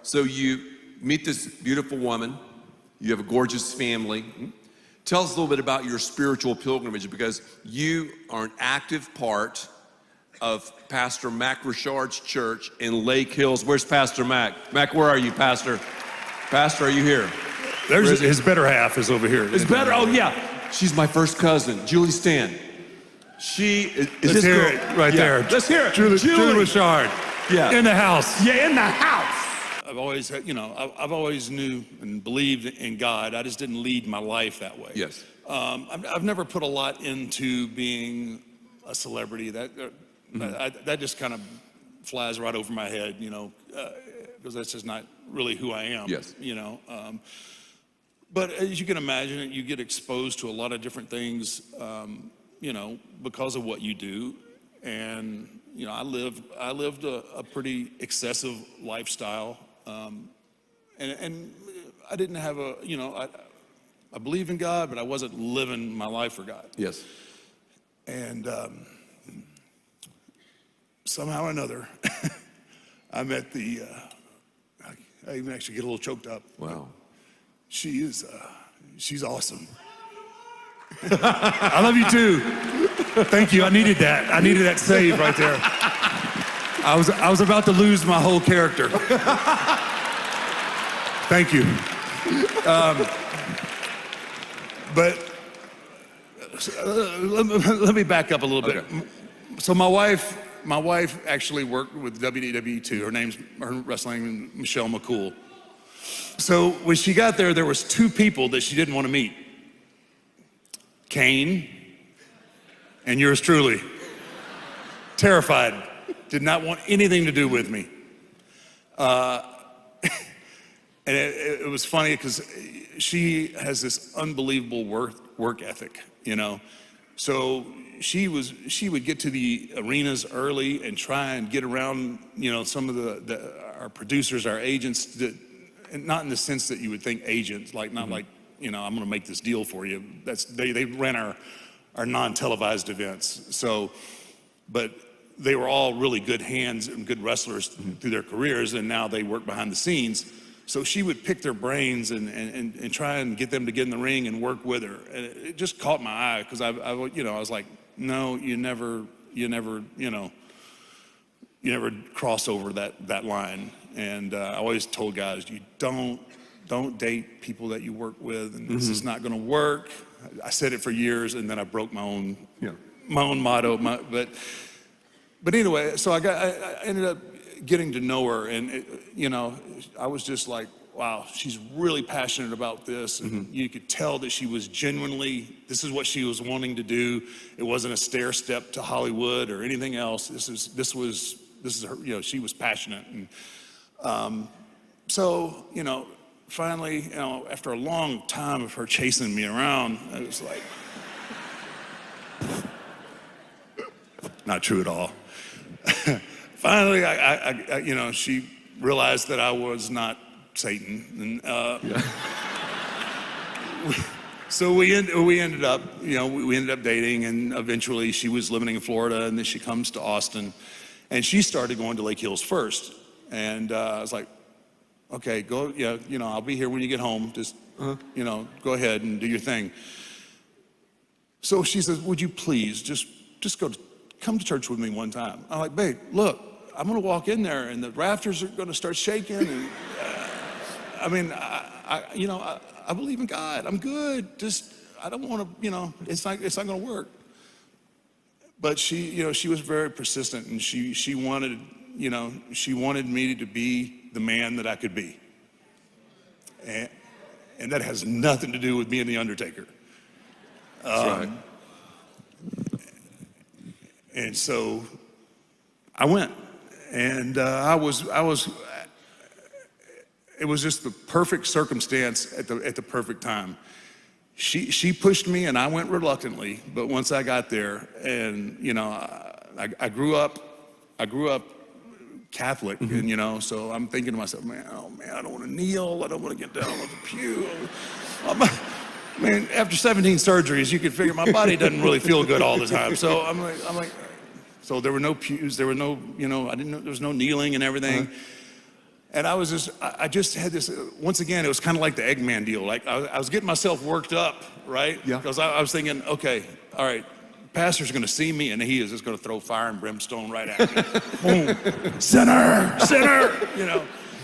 So you meet this beautiful woman. You have a gorgeous family. Tell us a little bit about your spiritual pilgrimage, because you are an active part of Pastor Mac Richard's church in Lake Hills. Where's Pastor Mac? Mac, where are you, Pastor? Pastor, are you here? There's his better half is over here. It's better, oh yeah. She's my first cousin, Julie Stan. She is Let's this hear girl. it right there. Let's hear it. Julie Richard. Yeah. In the house. Yeah, in the house. I've always, I've always knew and believed in God. I just didn't lead my life that way. Yes. I've never put a lot into being a celebrity. That just kind of flies right over my head, because that's just not really who I am. Yes. But as you can imagine, you get exposed to a lot of different things, because of what you do. And, I lived a pretty excessive lifestyle. And I didn't have I believe in God, but I wasn't living my life for God. Yes. And somehow or another, I met I even actually get a little choked up. Wow. She's awesome. I love you too. Thank you. I needed that. I needed that save right there. I was about to lose my whole character. Thank you. But let me back up a little bit. Okay. So my wife actually worked with WWE too. Her wrestling name is Michelle McCool. So when she got there was two people that she didn't want to meet. Kane and yours truly. Terrified. Did not want anything to do with me. And it was funny because she has this unbelievable work ethic, So she would get to the arenas early and try and get around, some of our producers, our agents, and not in the sense that you would think agents, like not like, I'm going to make this deal for you. They ran our non-televised events. So, but they were all really good hands and good wrestlers through their careers, and now they work behind the scenes. So she would pick their brains and try and get them to get in the ring and work with her. And it just caught my eye because I was like, no, you never cross over that line. And I always told guys, you don't date people that you work with, and this is not going to work. I said it for years, and then I broke my own motto. But anyway, so I ended up getting to know her, and I was just like, wow, she's really passionate about this, and you could tell that she was genuinely, this is what she was wanting to do. It wasn't a stair step to Hollywood or anything else. This is her, she was passionate. And so, finally, after a long time of her chasing me around, I was like, not true at all. Finally, she realized that I was not Satan, and so we ended up, we ended up dating, and eventually she was living in Florida, and then she comes to Austin, and she started going to Lake Hills first, and I was like, okay, go, I'll be here when you get home. Just, go ahead and do your thing. So she says, would you please just come to church with me one time? I'm like, babe, look, I'm going to walk in there and the rafters are going to start shaking. And I believe in God. I'm good. Just, I don't want to, it's not going to work. But she was very persistent, and she wanted me to be the man that I could be. And that has nothing to do with being the Undertaker. That's right. And so I went, and it was just the perfect circumstance at the perfect time. She pushed me, and I went reluctantly, but once I got there, and I grew up Catholic, and so I'm thinking to myself, man, I don't want to kneel, I don't want to get down on the pew. After 17 surgeries, you can figure my body doesn't really feel good all the time. So I'm like, so there were no pews, there were no, I didn't know, there was no kneeling and everything. And I just had this, once again, it was kind of like the Eggman deal. Like I was getting myself worked up, right? Yeah. Because I was thinking, okay, all right, pastor's gonna see me and he is just gonna throw fire and brimstone right at me. Boom, sinner, sinner, you know.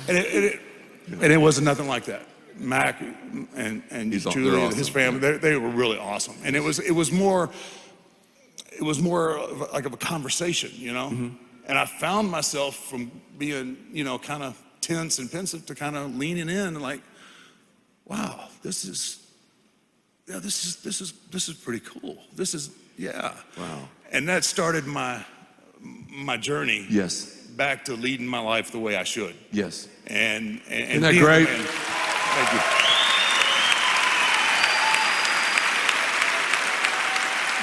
And it wasn't nothing like that. Mac and Julie and his family, they were really awesome. And it was more like of a conversation, you know? Mm-hmm. And I found myself from being, you know, kind of tense and pensive to kind of leaning in and like, wow, this is pretty cool. Yeah. Wow. And that started my journey. Yes. Back to leading my life the way I should. Yes. And Isn't that being great? the man. Thank you.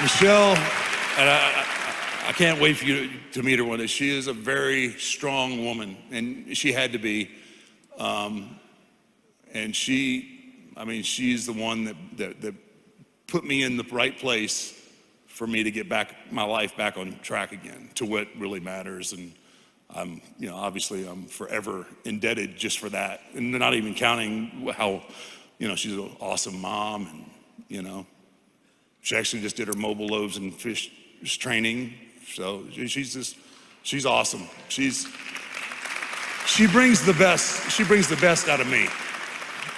Michelle, and I can't wait for you to meet her one day. She is a very strong woman, and she had to be. And she's the one that put me in the right place for me to get my life back on track again to what really matters. And obviously I'm forever indebted just for that. And not even counting how, she's an awesome mom, and, she actually just did her mobile loaves and fish training. So she's awesome. She brings the best out of me.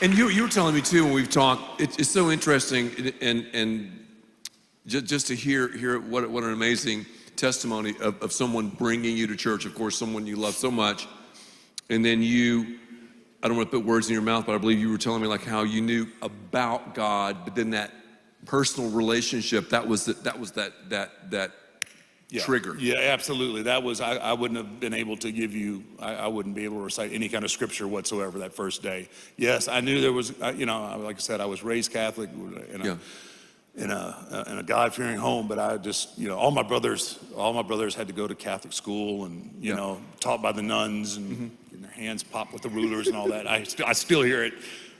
And you were telling me too when we've talked, it's so interesting and just to hear what an amazing testimony of someone bringing you to church, of course, someone you love so much. And then I don't want to put words in your mouth, but I believe you were telling me like how you knew about God, but then that personal relationship, that was that Yeah. trigger. Yeah, absolutely. That was, I wouldn't have been able to give you, I wouldn't be able to recite any kind of scripture whatsoever that first day. Yes, I knew there was, like I said, I was raised Catholic in a God-fearing home, but I just, all my brothers had to go to Catholic school and, taught by the nuns and getting their hands popped with the rulers and all that. I still hear it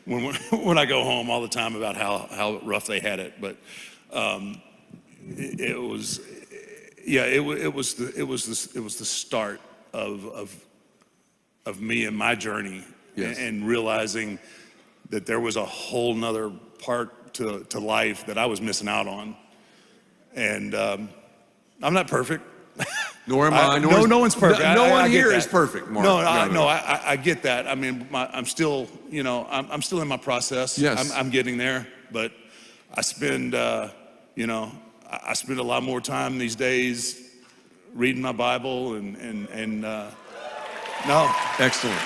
when I go home all the time about how rough they had it. But it was the start of me and my journey. Yes. And realizing that there was a whole nother part to life that I was missing out on. And I'm not perfect. Nor am I. No one's perfect. No one I here get is that. perfect, Mark. I get that. I mean, I'm still, I'm still in my process. Yes. I'm getting there, but I spend, I spend a lot more time these days reading my Bible and no. Excellent.